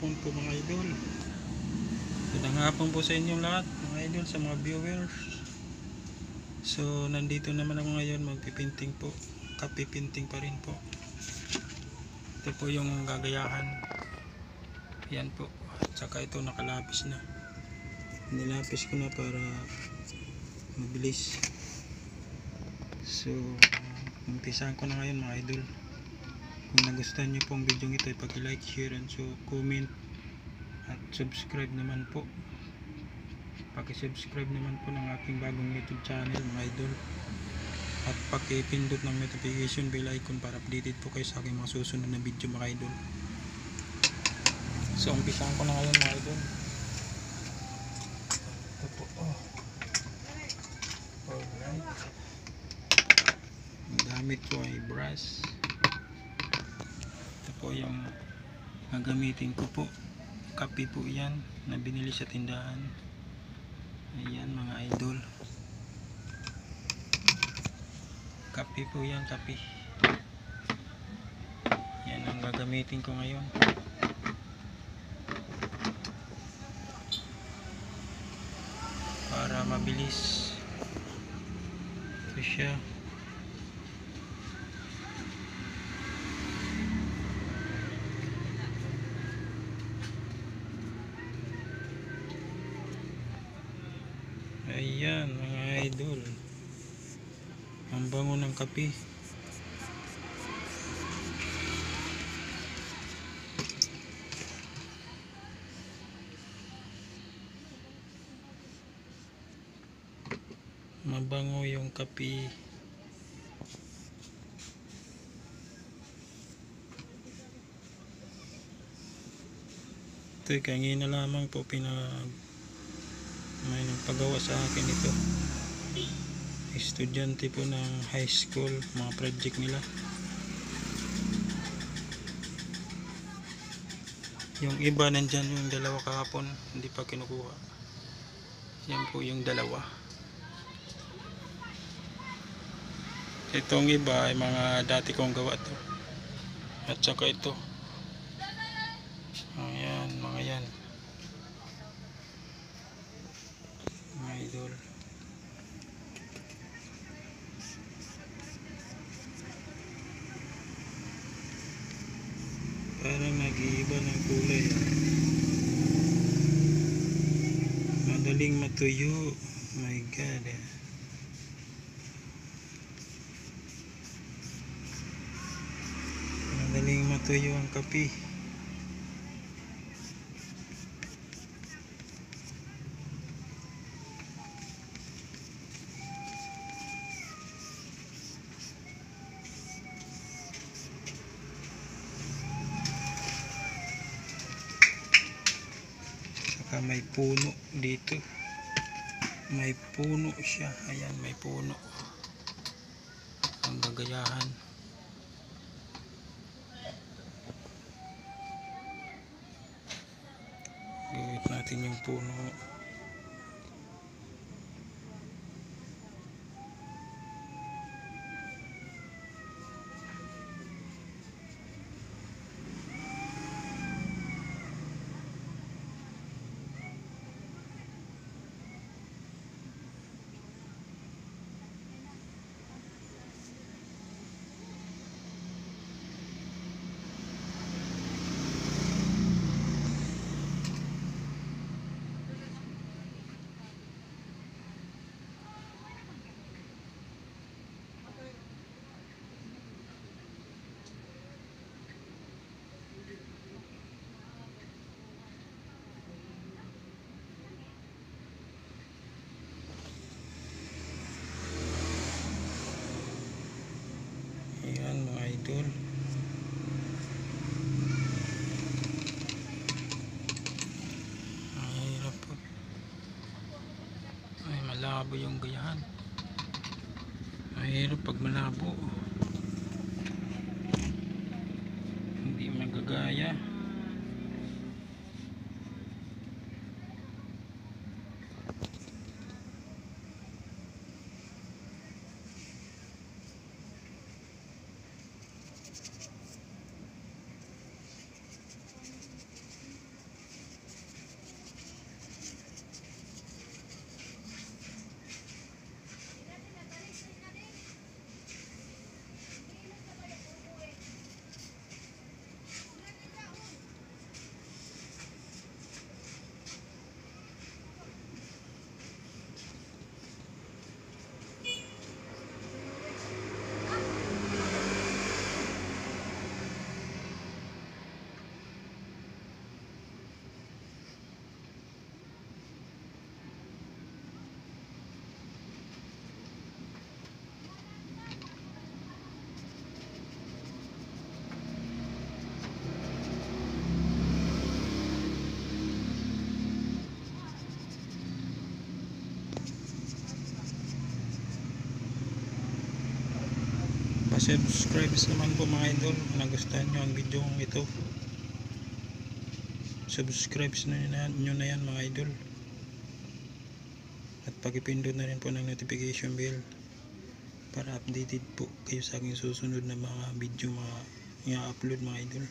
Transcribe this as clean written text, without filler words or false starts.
hapon po mga idol. Magandang hapon po sa inyong lahat mga idol, sa mga viewers. So nandito naman ako ngayon, magpipinting po, kapipinting pa rin po. Ito po yung gagayahan. Yan po. At saka ito nakalapis na. Nilapis ko na para mabilis. So umpisahan ko na ngayon mga idol. Kung nagustuhan nyo pong video ito, pag-like, share, and so comment at subscribe naman po. Paki-subscribe naman po ng aking bagong YouTube channel mga idol. At paki-pindot ng notification bell icon para updated po kayo sa aking mga susunod na video mga idol. So umpisahan ko na ngayon mga idol. Ito po. Alright. Ang gamit ko ay brush. Ito po yung gagamitin ko po. Kape po yan na binili sa tindahan. Ayan mga idol. Kape po yan, kape. Yan ang gagamitin ko ngayon. Para mabilis. Ito siya. Ayan mga idol, ang bango ng kape. Mabango yung kape. Ito kanina lamang po may nagpagawa sa akin ito. Estudyante po ng high school, mga project nila. Yung iba nandyan, yung dalawa kahapon hindi pa kinukuha. Yan po yung dalawa. Itong iba ay mga dati kong gawa to. At saka ito. Ayan, mga yan. Mga idol. Para mag-iiba ng kulay. Madaling matuyo. My God. Madaling matuyo ang kape. May puno dito, may puno siya. Ayan, may puno ang gagayahan. Gawin natin yung puno. Ayan mga idol. Ay, hirap po. Ay, malabo yung gayahan. Ay, hirap pag malabo. Hindi magagaya. Pa-subscribe naman po mga idol kung nagustuhan nyo ang video ito. Subscribe nyo na yan mga idol. At pakipindot na rin po ng notification bell para updated po kayo sa aking susunod na mga video mga i-upload mga idol.